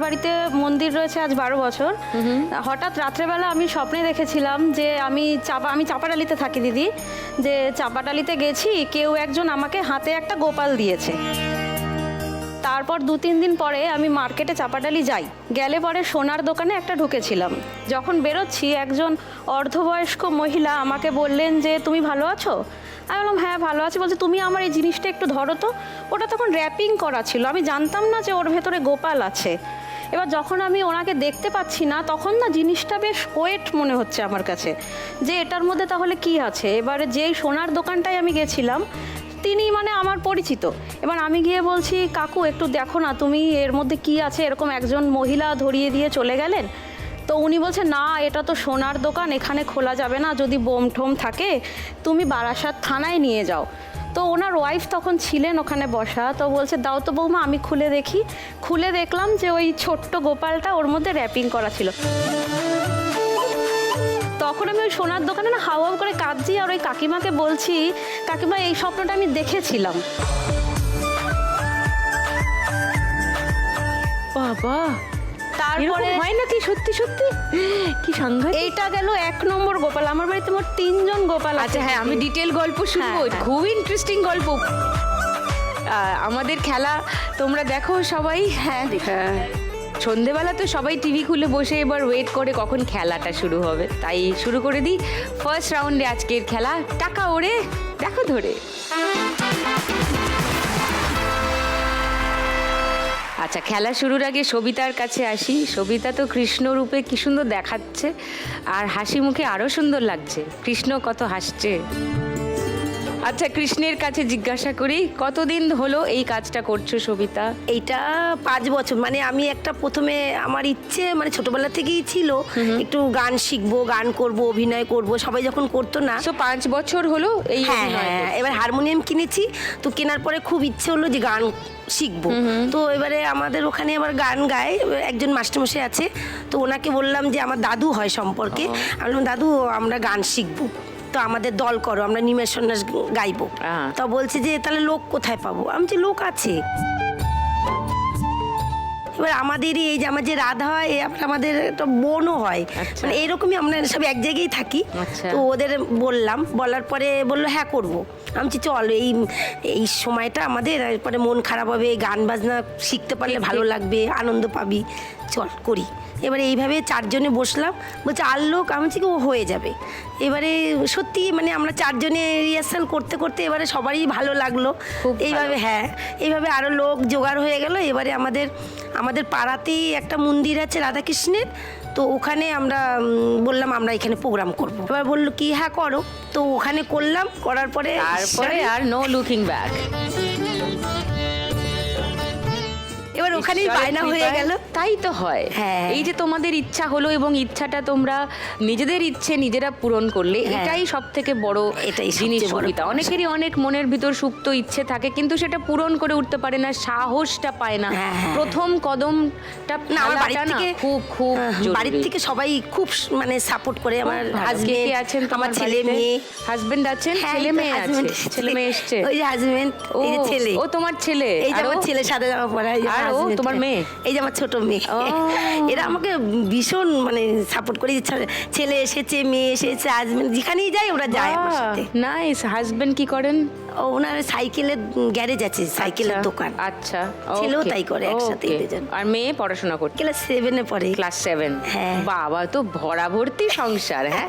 বাড়িতে মন্দির রয়েছে আজ 12 বছর। হঠাৎ রাত্রেবেলা আমি স্বপ্নে দেখেছিলাম যে আমি চাপাডালিতে থাকি দিদি, যে চাপাডালিতে গেছি, কেউ একজন আমাকে হাতে একটা গোপাল দিয়েছে। তারপর 2-3 দিন পরে আমি মার্কেটে চাপাডালি যাই, গেলে পরে সোনার দোকানে একটা ঢুকেছিলাম। যখন বেরোচ্ছি একজন অর্ধবয়স্ক মহিলা আমাকে বললেন যে তুমি ভালো আছো? আমি বললাম হ্যাঁ ভালো আছি। বলছে তুমি আমার এই জিনিসটা একটু ধরো তো। ওটা তখন র্যাপিং করা ছিল, আমি জানতাম না যে ওর ভেতরে গোপাল আছে। এবার যখন আমি ওনাকে দেখতে পাচ্ছি না, তখন না জিনিসটা বেশ ওয়েট মনে হচ্ছে আমার কাছে, যে এটার মধ্যে তাহলে কি আছে। এবারে যেই সোনার দোকানটায় আমি গেছিলাম, তিনি মানে আমার পরিচিত। এবার আমি গিয়ে বলছি কাকু একটু দেখো না তুমি এর মধ্যে কি আছে। এরকম একজন মহিলা ধরিয়ে দিয়ে চলে গেলেন। তো উনি বলছে না এটা তো সোনার দোকান, এখানে খোলা যাবে না, যদি বোম ঠোম থাকে তুমি বারাসাত থানায় নিয়ে যাও। তো ওনার ওয়াইফ তখন ছিলেন ওখানে বসা, তো বলছে দাও তো বৌমা আমি খুলে দেখি। খুলে দেখলাম যে ওই ছোট্ট গোপালটা ওর মধ্যে র্যাপিং করা ছিল। তখন আমি ওই সোনার দোকানে না হাউ হাউ করে কাঁদছি, আর ওই কাকিমাকে বলছি কাকিমা এই স্বপ্নটা আমি দেখেছিলাম। বাবা, তারপরে হয় নাকি সত্যি সত্যি? কি সাংঘাতিক। এইটা গেল 1 নম্বর গোপাল। আমার বাড়িতে মোট 3 জন গোপাল আছে। আচ্ছা হ্যাঁ, আমি ডিটেল গল্প শুনবো। হ্যাঁ। খুব ইন্টারেস্টিং গল্প। আমাদের খেলা তোমরা দেখো সবাই? হ্যাঁ সন্ধেবেলা তো সবাই টিভি খুলে বসে এবার ওয়েট করে কখন খেলাটা শুরু হবে। তাই শুরু করে দিই ফার্স্ট রাউন্ডে আজকের খেলা টাকা ওড়ে দেখো ধরে। আচ্ছা, খেলা শুরুর আগে সবিতার কাছে আসি। সবিতা তো কৃষ্ণ রূপে কি সুন্দর দেখাচ্ছে, আর হাসি মুখে আরো সুন্দর লাগছে। কৃষ্ণ কত হাসছে। আচ্ছা, কৃষ্ণের কাছে জিজ্ঞাসা করি, কতদিন হলো এই কাজটা করছো সবিতা? এইটা 5 বছর। মানে আমি একটা প্রথমে আমার ইচ্ছে মানে ছোটবেলা থেকেই ছিল একটু গান শিখবো, গান করব, অভিনয় করব, সবাই যখন করতো না। তো 5 বছর হলো এই হ্যাঁ অভিনয় হ্যাঁ, করছো। এবার হারমোনিয়াম কিনেছি। তো কেনার পরে খুব ইচ্ছে হলো যে গান শিখবো। তো এবারে আমাদের ওখানে আবার গান গায় একজন মাস্টারমশাই আছে। তো ওনাকে বললাম যে আমার দাদু হয় সম্পর্কে, আমি বললাম দাদু আমরা গান শিখবো, তো আমাদের দল করো, আমরা নিমেষ সন্ন্যাস গাইবো। তো বলছে যে তাহলে লোক কোথায় পাবো? আমি যে লোক আছে। এবার আমাদেরই এই যে আমার যে রাধা হয়, আবার আমাদের একটা বোনও হয়। আচ্ছা। মানে এরকমই আমরা সব এক জায়গায় থাকি। আচ্ছা। তো ওদের বললাম, বলার পরে বললো হ্যাঁ করবো। আমি বলছি চল এই সময়টা আমাদের, এরপরে মন খারাপ হবে, গান বাজনা শিখতে পারলে ভালো লাগবে, আনন্দ পাবি, চল করি। এবারে এইভাবে 4 জনে বসলাম। বলছে আর লোক? আমি বলছি কি ও হয়ে যাবে। এবারে সত্যি মানে আমরা 4 জনে রিহার্সাল করতে করতে এবারে সবারই ভালো লাগলো। এইভাবে হ্যাঁ, এইভাবে আরও লোক জোগাড় হয়ে গেল। এবারে আমাদের পাড়াতেই একটা মন্দির আছে রাধাকৃষ্ণের। তো ওখানে আমরা বললাম আমরা এখানে প্রোগ্রাম করব। এবার বললো কি হ্যাঁ করো। তো ওখানে করলাম, করার পরে তারপরে আর নো লুকিং ব্যাক। এবার ওখানেই বায়না হয়ে গেল। তাই তো হয়। হ্যাঁ। এই যে তোমাদের ইচ্ছা হলো এবং ইচ্ছাটা তোমরা নিজেদের ইচ্ছে নিজেরা পূরণ করলে, এটাই সব থেকে বড় এটাই সবচেয়ে জিনিস বড় সবিতা। অনেকেরই অনেক মনের ভিতর সুপ্ত ইচ্ছে থাকে, কিন্তু সেটা পূরণ করে উঠতে পারে না, সাহসটা পায় না। প্রথম কদমটা না, আমার বাড়ি ফেলাটা না থেকে খুব খুব বাড়ির থেকে সবাই খুব মানে সাপোর্ট করে। আমার হাজবেন্ড হাজবেন্ড আছেন, আমার ছেলে মেয়ে। হাজবেন্ড আছেন, হ্যাঁ, ছেলে এই তো মেয়ে আছে। husband, ছেলে মেয়ে এসছে। ওই যে হাজবেন্ড, এই যে ছেলে। ও তোমার ছেলে। এই যে আমার ছেলে সাদা জামা পরা। আর ও তোমার মেয়ে? এই যে আমার ছোট মেয়ে। এরা আমাকে ভীষণ মানে সাপোর্ট করে। ছেলে এসেছে, মেয়ে এসেছে, হাজবেন্ড যেখানেই যায় ওরা যায় আমার সাথে। নাইস। হাজবেন্ড কি করেন? ওনার সাইকেলের গ্যারেজ আছে, সাইকেলের দোকান। আচ্ছা, ছেলেও okay, তাই করে একসাথে okay. দুজন। আর মেয়ে পড়াশোনা করছে ক্লাস 7-এ পড়ে। ক্লাস 7। হ্যাঁ। বাবা, তো ভরা ভর্তি সংসার। হ্যাঁ,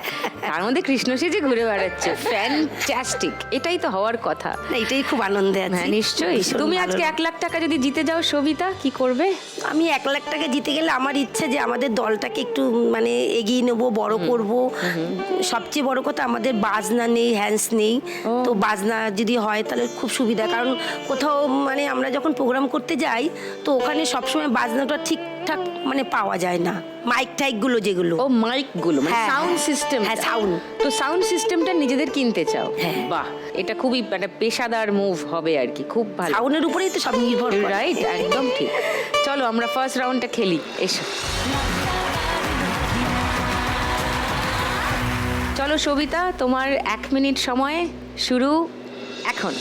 তার মধ্যে কৃষ্ণ সেজে ঘুরে বেড়াচ্ছে। ফ্যান্টাস্টিক। এটাই তো হওয়ার কথা। না, এটাই খুব আনন্দে আছে। হ্যাঁ নিশ্চয়ই। ভীষণ তুমি ভালো। আজকে 1 লাখ টাকা যদি জিতে যাও সবিতা, কি করবে? আমি 1 লাখ টাকা জিতে গেলে আমার ইচ্ছে যে আমাদের দলটাকে একটু মানে এগিয়ে নেব, বড় করব। সবচেয়ে বড় কথা আমাদের বাজনা নেই, হ্যান্ডস নেই। তো বাজনা যদি হয় তাহলে খুব সুবিধা। কারণ কোথাও মানে আমরা যখন প্রোগ্রাম করতে যাই, তো ওখানে সবসময় বাজনাটা ঠিকঠাক মানে পাওয়া যায় না। মাইক টাইকগুলো যেগুলো, ও মাইকগুলো মানে হ্যাঁ, সাউন্ড সিস্টেম। হ্যাঁ, sound। তো সাউন্ড সিস্টেমটা নিজেদের কিনতে চাও? হ্যাঁ। বাহ, এটা খুবই মানে পেশাদার মুভ হবে আর কি। খুব ভালো। সাউন্ডের উপরেই তো সব নির্ভর করে। রাইট, একদম ঠিক। চলো আমরা ফার্স্ট রাউন্ডটা খেলি, এসো। চলো সবিতা, তোমার 1 মিনিট সময় শুরু এখন।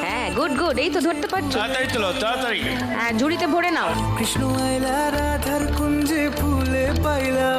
হ্যাঁ, গুড গুড, এই তো ধরতে পারছো। তাড়াতাড়ি তোলো, তাড়াতাড়ি। হ্যাঁ, ঝুড়িতে ভরে নাও। কৃষ্ণ আইলা রাধার কুঞ্জে ফুলে পাইলা